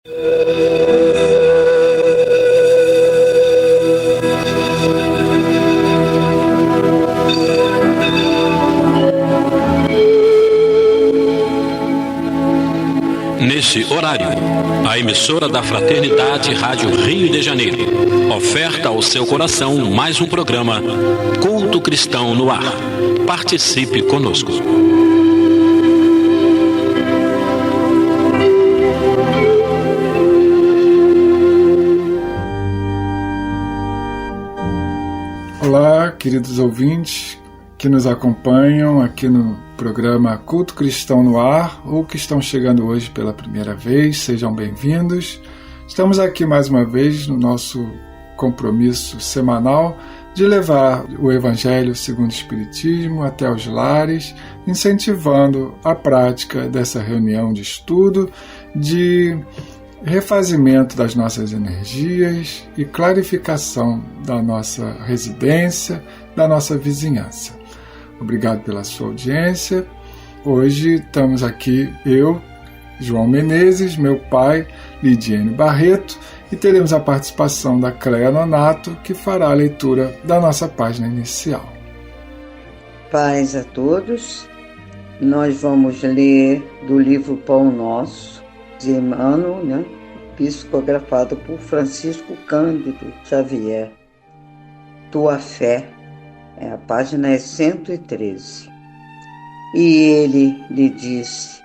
Nesse horário, a emissora da Fraternidade Rádio Rio de Janeiro oferta ao seu coração mais um programa Culto Cristão no Ar. Participe conosco. Olá, queridos ouvintes que nos acompanham aqui no programa Culto Cristão no Ar, ou que estão chegando hoje pela primeira vez, sejam bem-vindos. Estamos aqui mais uma vez no nosso compromisso semanal de levar o Evangelho segundo o Espiritismo até os lares, incentivando a prática dessa reunião de estudo, de refazimento das nossas energias e clarificação da nossa residência, da nossa vizinhança. Obrigado pela sua audiência. Hoje estamos aqui eu, João Menezes, meu pai, Lidiane Barreto, e teremos a participação da Cléa Nonato, que fará a leitura da nossa página inicial. Paz a todos. Nós vamos ler do livro Pão Nosso, de Emmanuel, psicografado por Francisco Cândido Xavier. Tua fé. A página é 113. E ele lhe disse: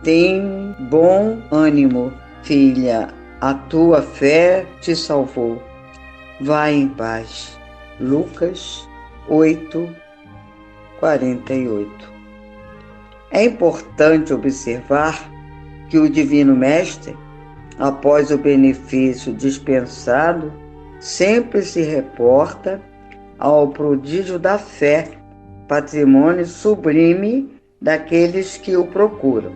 tem bom ânimo, filha, a tua fé te salvou. Vai em paz. Lucas 8:48. É importante observar que o Divino Mestre, após o benefício dispensado, sempre se reporta ao prodígio da fé, patrimônio sublime daqueles que o procuram.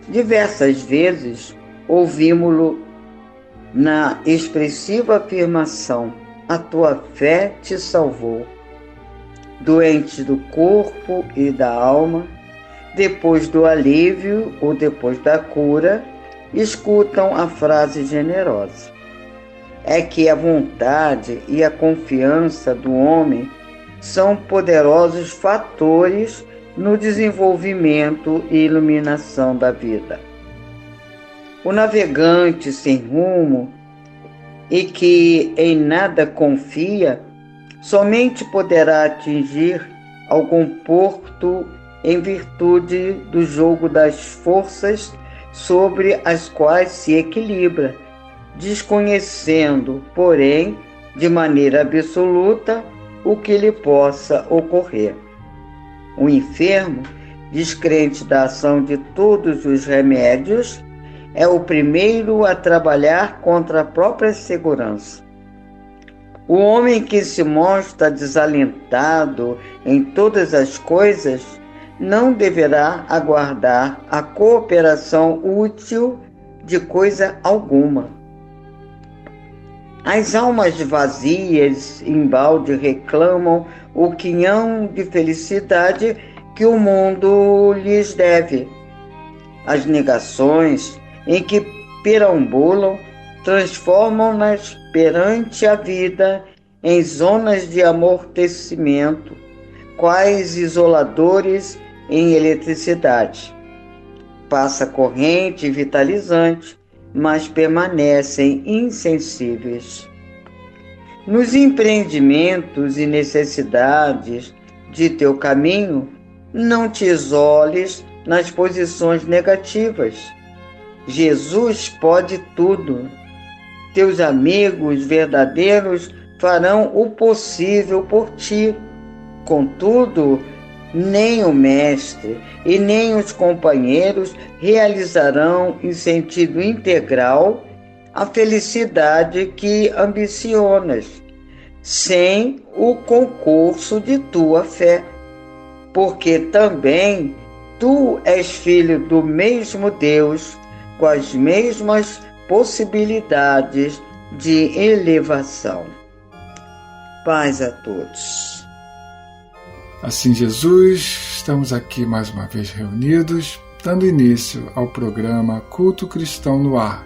Diversas vezes ouvimos-lo na expressiva afirmação: a tua fé te salvou. Doentes do corpo e da alma, depois do alívio ou depois da cura, escutam a frase generosa: é que a vontade e a confiança do homem são poderosos fatores no desenvolvimento e iluminação da vida. O navegante sem rumo e que em nada confia somente poderá atingir algum porto em virtude do jogo das forças sobre as quais se equilibra, desconhecendo, porém, de maneira absoluta, o que lhe possa ocorrer. O enfermo, descrente da ação de todos os remédios, é o primeiro a trabalhar contra a própria segurança. O homem que se mostra desalentado em todas as coisas não deverá aguardar a cooperação útil de coisa alguma. As almas vazias, embalde, reclamam o quinhão de felicidade que o mundo lhes deve. As negações em que perambulam transformam-nas perante a vida em zonas de amortecimento, quais isoladores em eletricidade. Passa corrente vitalizante, mas permanecem insensíveis. Nos empreendimentos e necessidades de teu caminho, não te isoles nas posições negativas. Jesus pode tudo. Teus amigos verdadeiros farão o possível por ti. Contudo, nem o mestre e nem os companheiros realizarão em sentido integral a felicidade que ambicionas, sem o concurso de tua fé, porque também tu és filho do mesmo Deus, com as mesmas possibilidades de elevação. Paz a todos. Assim, Jesus, estamos aqui mais uma vez reunidos dando início ao programa Culto Cristão no Ar,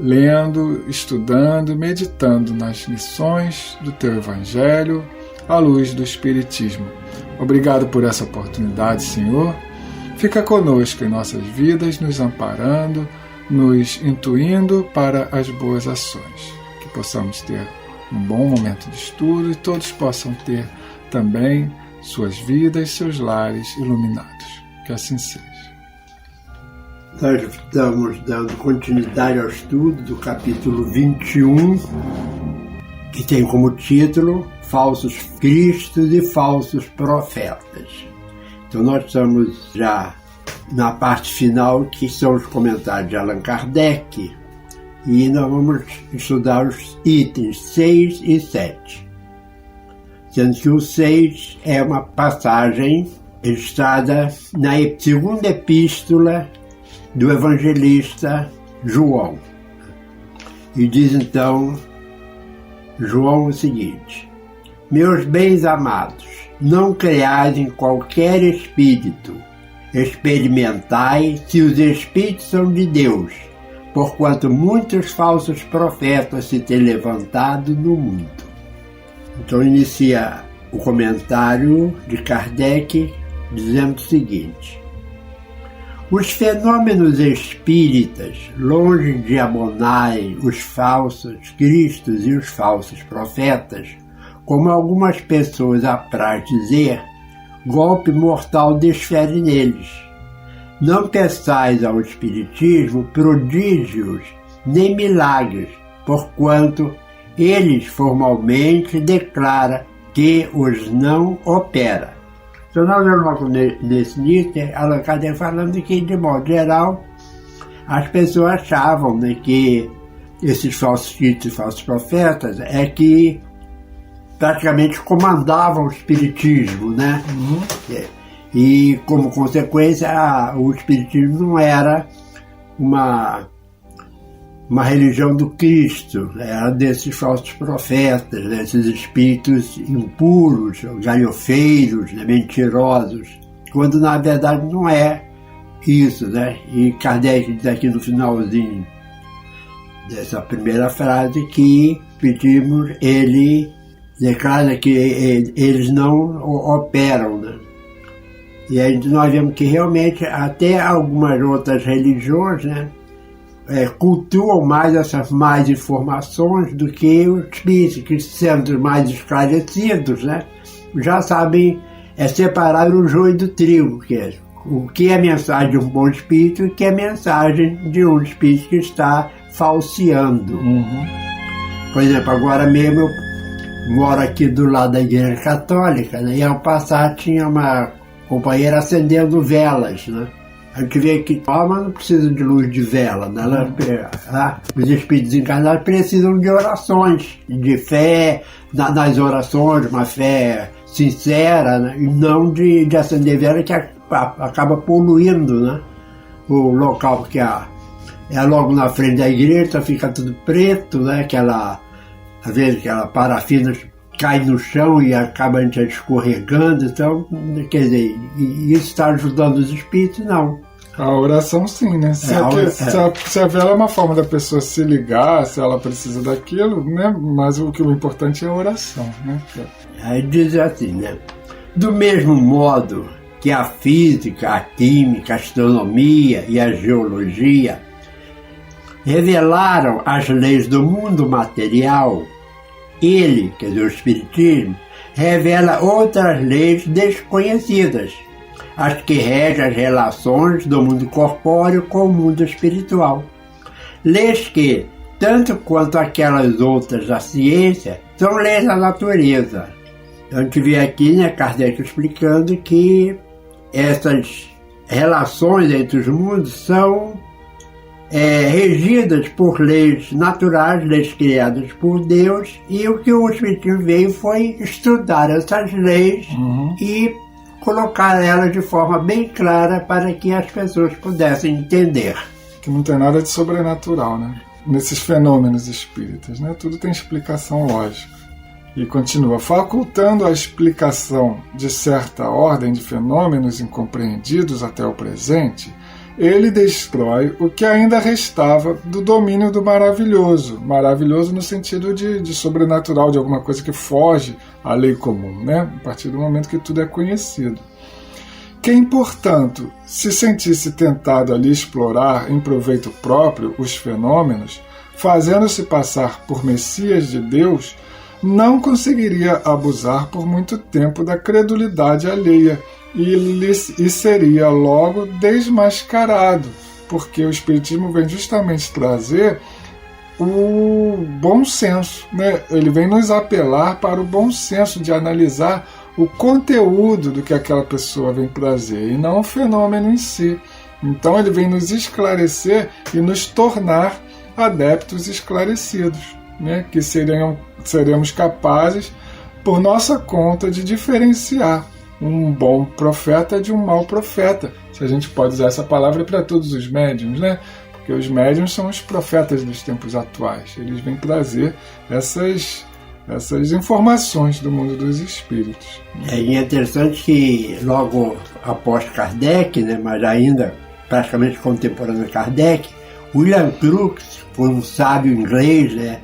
lendo, estudando, meditando nas lições do Teu Evangelho à luz do Espiritismo. Obrigado por essa oportunidade, Senhor. Fica conosco em nossas vidas, nos amparando, nos intuindo para as boas ações. Que possamos ter um bom momento de estudo e todos possam ter também suas vidas, seus lares iluminados. Que assim seja. Nós estamos dando continuidade ao estudo do capítulo 21, que tem como título Falsos Cristos e Falsos Profetas. Então nós estamos já na parte final, que são os comentários de Allan Kardec, e nós vamos estudar os itens 6 e 7. Sendo que o 6 é uma passagem registrada na segunda epístola do evangelista João. E diz então João o seguinte: Meus bens amados, não creais em qualquer espírito, experimentai se os espíritos são de Deus, porquanto muitos falsos profetas se têm levantado no mundo. Então inicia o comentário de Kardec dizendo o seguinte: os fenômenos espíritas, longe de abonarem os falsos cristos e os falsos profetas, como algumas pessoas apraz dizer, golpe mortal desfere neles. Não peçais ao Espiritismo prodígios nem milagres, porquanto eles formalmente declara que os não opera. Então nós vemos nesse item, Allan Kardec falando que, de modo geral, as pessoas achavam, né, que esses falsos cristos e falsos profetas é que praticamente comandavam o espiritismo, né? E, como consequência, o espiritismo não era uma religião do Cristo, era desses falsos profetas, desses espíritos impuros, galhofeiros, né, mentirosos, quando na verdade não é isso, né? E Kardec diz aqui no finalzinho dessa primeira frase que pedimos, ele declara que eles não operam, né? E aí nós vemos que realmente até algumas outras religiões, né, cultuam mais essas más informações do que os espíritos, que sendo mais esclarecidos, né, já sabem separar o joio do trigo, que é o que é mensagem de um bom espírito e o que é mensagem de um espírito que está falseando. Por exemplo, agora mesmo eu moro aqui do lado da Igreja Católica, né, e ao passar tinha uma companheira acendendo velas, né? A gente vê que a alma não precisa de luz de vela, né? Os espíritos encarnados precisam de orações, de fé nas orações, uma fé sincera, né? E não de acender vela que acaba poluindo, né, o local, porque é logo na frente da igreja, então fica tudo preto, né? Às vezes aquela parafina cai no chão e acaba a gente escorregando, então, quer dizer, isso está ajudando os espíritos? Não. A oração sim, né? Se a vela é uma forma da pessoa se ligar, se ela precisa daquilo, né? Mas o importante é a oração, né? Aí diz assim, né? Do mesmo modo que a física, a química, a astronomia e a geologia revelaram as leis do mundo material, ele, quer dizer, o Espiritismo, revela outras leis desconhecidas, as que regem as relações do mundo corpóreo com o mundo espiritual. Leis que, tanto quanto aquelas outras da ciência, são leis da natureza. A gente vê aqui, né, Kardec explicando que essas relações entre os mundos são regidas por leis naturais, leis criadas por Deus, e o que o Espiritismo veio foi estudar essas leis e colocar elas de forma bem clara para que as pessoas pudessem entender. Que não tem nada de sobrenatural, né? Nesses fenômenos espíritas, né? Tudo tem explicação lógica. E continua, facultando a explicação de certa ordem de fenômenos incompreendidos até o presente, ele destrói o que ainda restava do domínio do maravilhoso. Maravilhoso no sentido de sobrenatural, de alguma coisa que foge à lei comum, né? A partir do momento que tudo é conhecido. Quem, portanto, se sentisse tentado ali explorar em proveito próprio os fenômenos, fazendo-se passar por Messias de Deus, não conseguiria abusar por muito tempo da credulidade alheia, e seria logo desmascarado, porque o Espiritismo vem justamente trazer o bom senso, né? Ele vem nos apelar para o bom senso de analisar o conteúdo do que aquela pessoa vem trazer e não o fenômeno em si. Então ele vem nos esclarecer e nos tornar adeptos esclarecidos, né? Que seremos capazes, por nossa conta, de diferenciar um bom profeta de um mau profeta, se a gente pode usar essa palavra para todos os médiuns, né? Porque os médiuns são os profetas dos tempos atuais. Eles vêm trazer essas informações do mundo dos espíritos. É interessante que logo após Kardec, né, mas ainda praticamente contemporâneo a Kardec, William Crookes foi um sábio inglês, né,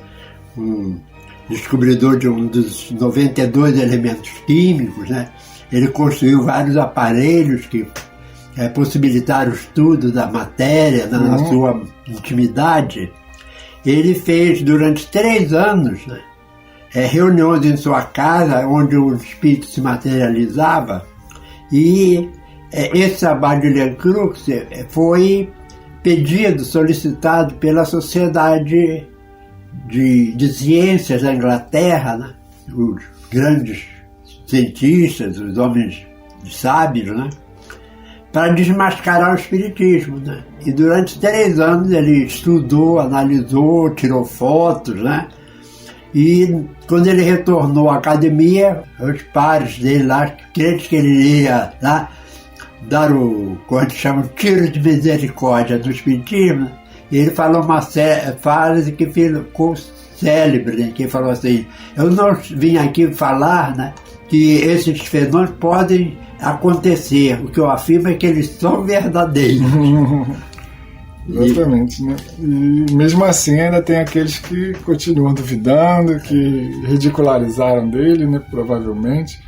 um descobridor de um dos 92 elementos químicos, né? Ele construiu vários aparelhos que possibilitaram o estudo da matéria na sua intimidade. Ele fez durante 3 anos, né, reuniões em sua casa onde o espírito se materializava, e esse trabalho de William Crookes foi solicitado pela Sociedade de Ciências da Inglaterra, né, os grandes cientistas, os homens sábios, né, para desmascarar o espiritismo, né? E durante 3 anos ele estudou, analisou, tirou fotos, né? E quando ele retornou à academia, os pares dele lá, crentes que ele ia lá dar como a gente chama, tiro de misericórdia do espiritismo, ele falou uma frase que ficou célebre, né? Que ele falou assim: eu não vim aqui falar, né, que esses fenômenos podem acontecer. O que eu afirmo é que eles são verdadeiros. Exatamente, né? E mesmo assim ainda tem aqueles que continuam duvidando, que ridicularizaram dele, né, provavelmente,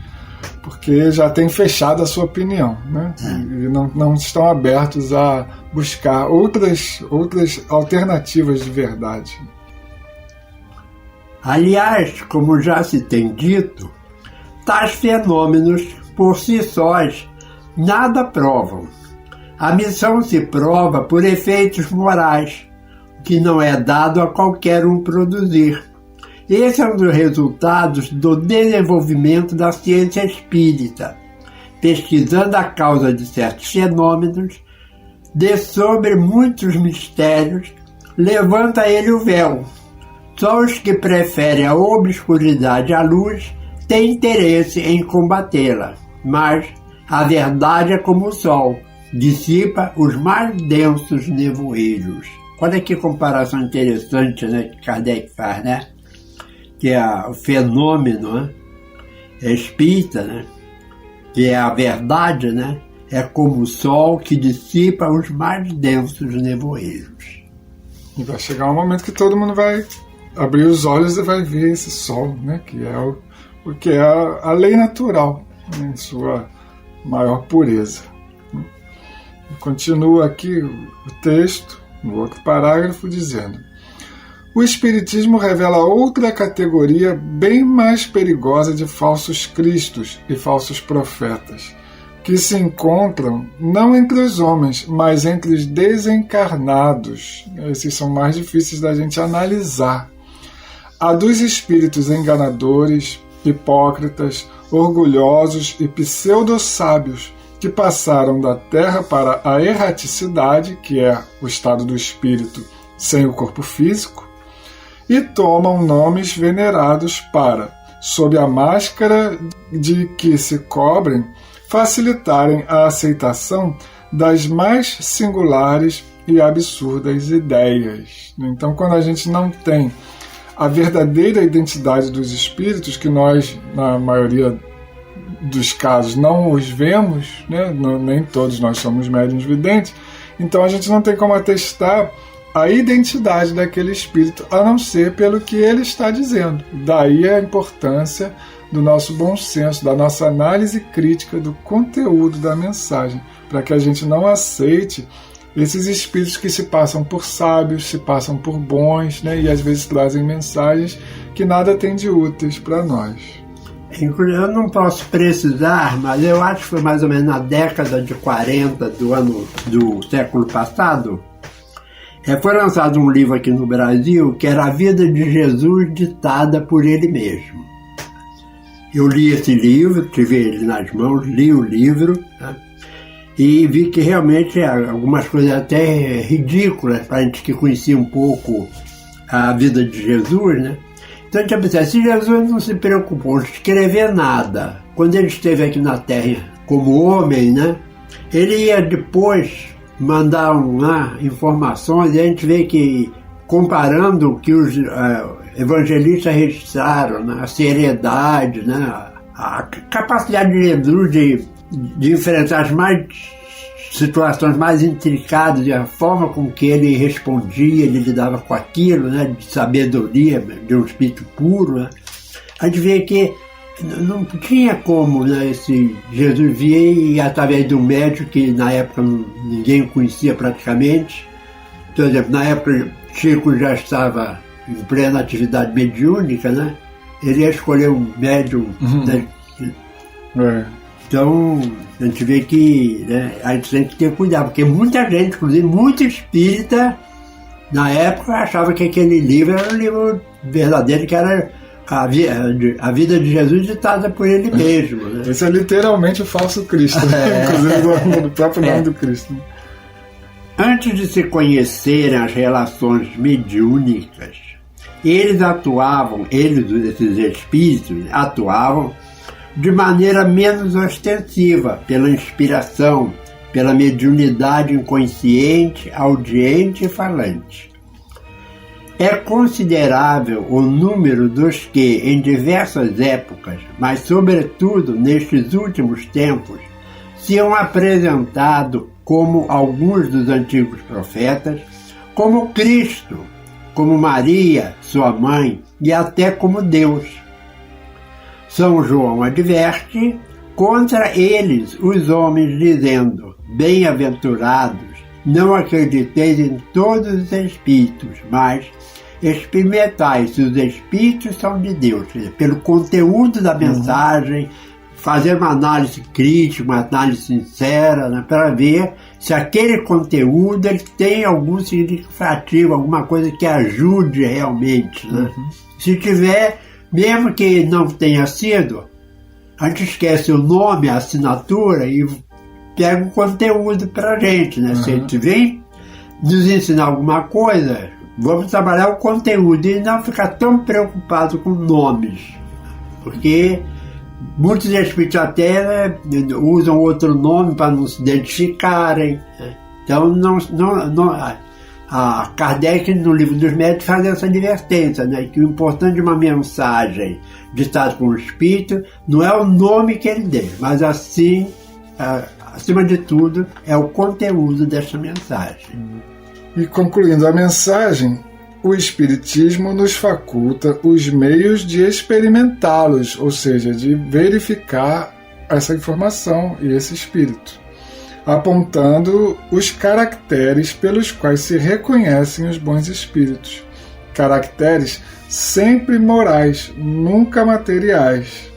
porque já tem fechado a sua opinião, né? E não estão abertos a buscar outras alternativas de verdade. Aliás, como já se tem dito, tais fenômenos, por si sós, nada provam. A missão se prova por efeitos morais, que não é dado a qualquer um produzir. Esse é um dos resultados do desenvolvimento da ciência espírita. Pesquisando a causa de certos fenômenos, sobre muitos mistérios, levanta ele o véu. Só os que preferem a obscuridade à luz têm interesse em combatê-la, mas a verdade é como o sol, dissipa os mais densos nevoeiros. Olha que comparação interessante, né, que Kardec faz, né? Que é o fenômeno, né, espírita, né, que é a verdade, né, é como o sol que dissipa os mais densos nevoeiros. E vai chegar um momento que todo mundo vai abrir os olhos e vai ver esse sol, né, que é o que é a lei natural, né, em sua maior pureza. E continua aqui o texto, no outro parágrafo, dizendo: o Espiritismo revela outra categoria bem mais perigosa de falsos cristos e falsos profetas, que se encontram não entre os homens, mas entre os desencarnados. Esses são mais difíceis da gente analisar. A dos espíritos enganadores, hipócritas, orgulhosos e pseudo-sábios, que passaram da terra para a erraticidade, que é o estado do espírito sem o corpo físico, e tomam nomes venerados para, sob a máscara de que se cobrem, facilitarem a aceitação das mais singulares e absurdas ideias. Então, quando a gente não tem a verdadeira identidade dos espíritos, que nós, na maioria dos casos, não os vemos, né? Nem todos nós somos médiuns videntes, Então a gente não tem como atestar a identidade daquele espírito, a não ser pelo que ele está dizendo. Daí a importância do nosso bom senso, da nossa análise crítica do conteúdo da mensagem, para que a gente não aceite esses espíritos que se passam por sábios, se passam por bons, né, e às vezes trazem mensagens que nada tem de úteis para nós. Inclusive, eu não posso precisar, mas eu acho que foi mais ou menos na década de 40 do século passado, foi lançado um livro aqui no Brasil que era A Vida de Jesus ditada por ele mesmo. Eu li esse livro, tive ele nas mãos, li o livro, né? E vi que realmente algumas coisas até ridículas para a gente que conhecia um pouco a vida de Jesus, né? Então a gente pensa, se Jesus não se preocupou de escrever nada, quando ele esteve aqui na Terra como homem, né? Ele ia depois mandar informações, e a gente vê que, comparando o que os evangelistas registraram, né, a seriedade, né, a capacidade de Jesus de enfrentar as situações mais intricadas e a forma com que ele respondia, ele lidava com aquilo, né, de sabedoria, de um espírito puro, né, a gente vê que não tinha como, né, esse Jesus via e através de um médico que na época ninguém conhecia praticamente. Por exemplo, na época Chico já estava em plena atividade mediúnica, né? Ele ia escolher um médium, né? Então a gente vê que, né, a gente tem que ter cuidado, porque muita gente, inclusive muito espírita, na época achava que aquele livro era um livro verdadeiro, que era a vida de Jesus ditada por ele mesmo, né? Esse é literalmente o falso Cristo, inclusive do próprio nome do Cristo. Antes de se conhecerem as relações mediúnicas, esses espíritos, atuavam de maneira menos ostensiva, pela inspiração, pela mediunidade inconsciente, audiente e falante. É considerável o número dos que, em diversas épocas, mas sobretudo nestes últimos tempos, se han apresentado como alguns dos antigos profetas, como Cristo, como Maria, sua mãe, e até como Deus. São João adverte contra eles os homens, dizendo: bem-aventurados, não acrediteis em todos os espíritos, mas experimentai se os espíritos são de Deus. Quer dizer, pelo conteúdo da mensagem, fazer uma análise crítica, uma análise sincera, né, para ver se aquele conteúdo ele tem algum significativo, alguma coisa que ajude realmente. Né? Se tiver, mesmo que não tenha sido, a gente esquece o nome, a assinatura e pega o conteúdo para a gente. Né? Se a gente vem nos ensinar alguma coisa, vamos trabalhar o conteúdo e não ficar tão preocupado com nomes, porque muitos espíritos até usam outro nome para não se identificarem. Então, a Kardec, no Livro dos Médiuns, faz essa advertência, né? Que o importante de uma mensagem ditada por um espírito não é o nome que ele dê, mas assim, acima de tudo, é o conteúdo dessa mensagem. E concluindo a mensagem, o Espiritismo nos faculta os meios de experimentá-los, ou seja, de verificar essa informação e esse espírito, apontando os caracteres pelos quais se reconhecem os bons espíritos. Caracteres sempre morais, nunca materiais.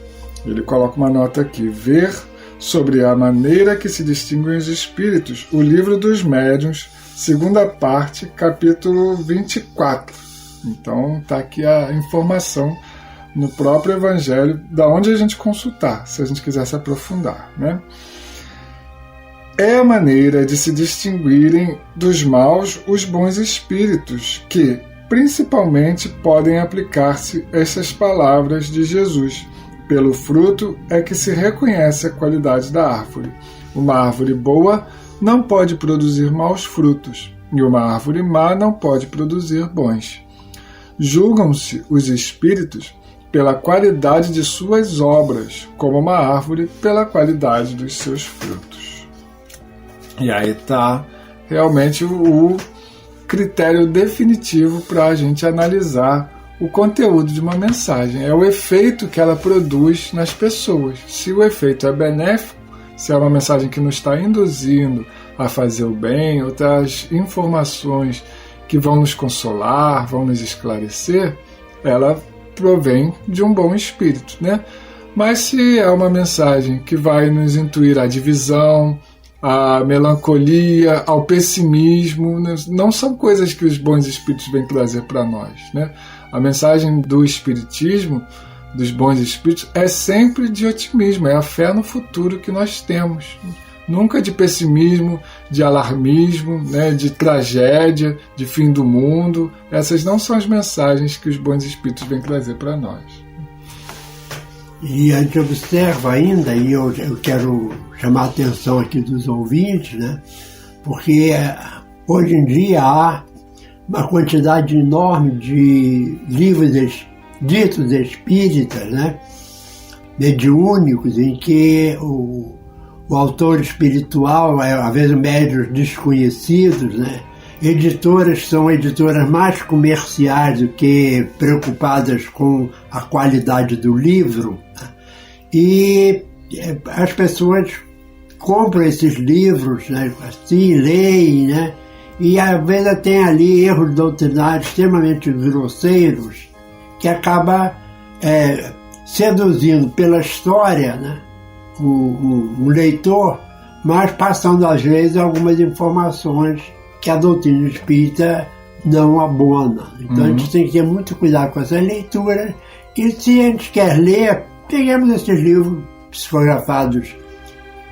Ele coloca uma nota aqui: ver sobre a maneira que se distinguem os espíritos, o Livro dos Médiuns, segunda parte, capítulo 24. Então está aqui a informação no próprio Evangelho, da onde a gente consultar, se a gente quiser se aprofundar, né? É a maneira de se distinguirem dos maus os bons espíritos, que principalmente podem aplicar-se essas palavras de Jesus: pelo fruto é que se reconhece a qualidade da árvore. Uma árvore boa não pode produzir maus frutos, e uma árvore má não pode produzir bons. Julgam-se os espíritos pela qualidade de suas obras, como uma árvore pela qualidade dos seus frutos. E aí está realmente o critério definitivo para a gente analisar o conteúdo de uma mensagem. É o efeito que ela produz nas pessoas. Se o efeito é benéfico, se é uma mensagem que nos está induzindo a fazer o bem, ou traz informações que vão nos consolar, vão nos esclarecer, ela provém de um bom espírito, né? Mas se é uma mensagem que vai nos intuir à divisão, à melancolia, ao pessimismo, não são coisas que os bons espíritos vêm trazer para nós, né? A mensagem do espiritismo, dos bons espíritos, é sempre de otimismo, é a fé no futuro que nós temos. Nunca de pessimismo, de alarmismo, né, de tragédia, de fim do mundo. Essas não são as mensagens que os bons espíritos vêm trazer para nós. E a gente observa ainda, e eu quero chamar a atenção aqui dos ouvintes, né, porque hoje em dia há uma quantidade enorme de livros ditos espíritas, né, mediúnicos, em que o autor espiritual, às vezes médiuns desconhecidos, né, editoras são editoras mais comerciais do que preocupadas com a qualidade do livro, né, e as pessoas compram esses livros, né, assim, leem, né, e às vezes tem ali erros doutrinários extremamente grosseiros que acaba seduzindo pela história, né, o leitor, mas passando às vezes algumas informações que a doutrina espírita não abona. Então a gente tem que ter muito cuidado com essa leitura, e se a gente quer ler, peguemos esses livros psicografados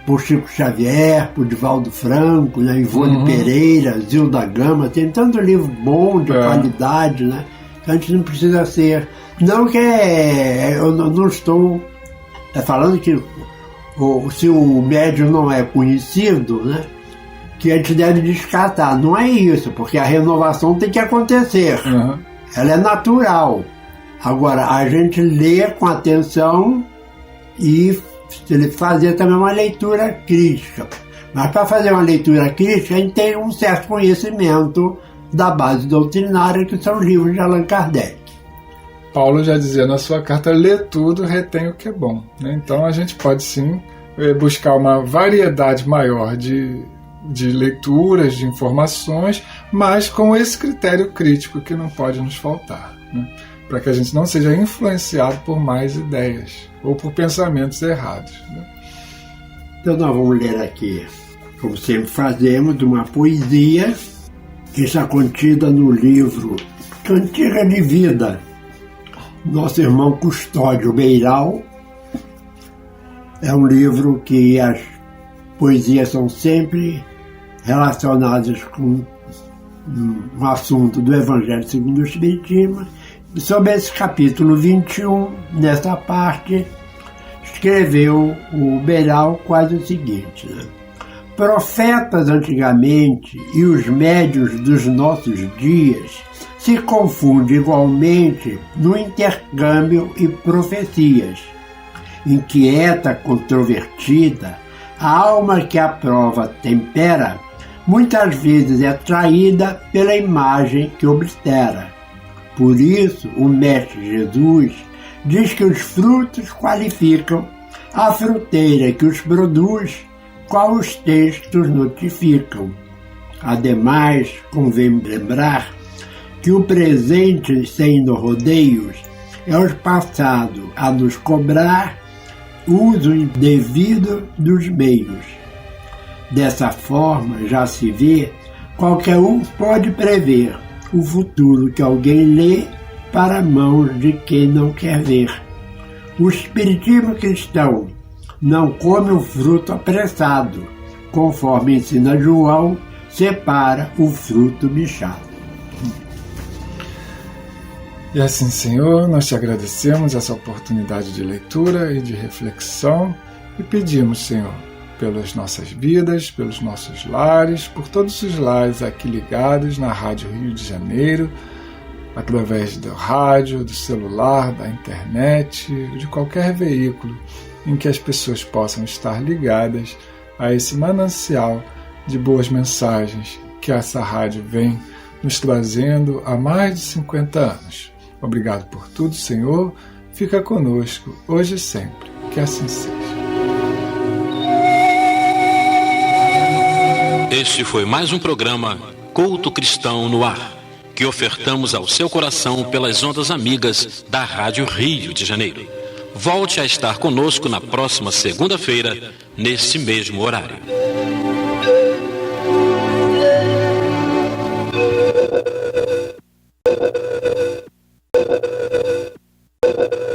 por Chico Xavier, por Divaldo Franco, né, Ivone Pereira, Zilda Gama, tem tanto livro bom, de qualidade, né? A gente não precisa ser... Não que eu não estou falando que se o médium não é conhecido, né, que a gente deve descartar. Não é isso, porque a renovação tem que acontecer. Ela é natural. Agora, a gente lê com atenção e fazer também uma leitura crítica. Mas para fazer uma leitura crítica, a gente tem um certo conhecimento da base doutrinária, que são os livros de Allan Kardec. Paulo já dizia na sua carta: lê tudo, retém o que é bom, né? Então a gente pode sim buscar uma variedade maior de leituras, de informações, mas com esse critério crítico que não pode nos faltar, né? Para que a gente não seja influenciado por mais ideias ou por pensamentos errados, né? Então nós vamos ler aqui, como sempre fazemos, de uma poesia que está contida no livro Cantiga de Vida, nosso irmão Custódio Beiral. É um livro que as poesias são sempre relacionadas com um assunto do Evangelho segundo o Espiritismo. E sobre esse capítulo 21, nessa parte, escreveu o Beiral quase o seguinte, né? Profetas antigamente e os médios dos nossos dias se confundem igualmente no intercâmbio e profecias. Inquieta, controvertida, a alma que a prova tempera, muitas vezes é traída pela imagem que oblitera. Por isso, o Mestre Jesus diz que os frutos qualificam a fruteira que os produz, qual os textos notificam. Ademais, convém lembrar que o presente, sem rodeios, é o passado a nos cobrar uso indevido dos meios. Dessa forma, já se vê, qualquer um pode prever o futuro que alguém lê para mãos de quem não quer ver. O espiritismo cristão não come o fruto apressado, conforme ensina João, separa o fruto bichado. E assim, Senhor, nós te agradecemos essa oportunidade de leitura e de reflexão e pedimos, Senhor, pelas nossas vidas, pelos nossos lares, por todos os lares aqui ligados na Rádio Rio de Janeiro, através do rádio, do celular, da internet, de qualquer veículo em que as pessoas possam estar ligadas a esse manancial de boas mensagens que essa rádio vem nos trazendo há mais de 50 anos. Obrigado por tudo, Senhor. Fica conosco, hoje e sempre. Que assim seja. Este foi mais um programa Culto Cristão no Ar, que ofertamos ao seu coração pelas ondas amigas da Rádio Rio de Janeiro. Volte a estar conosco na próxima segunda-feira, nesse mesmo horário.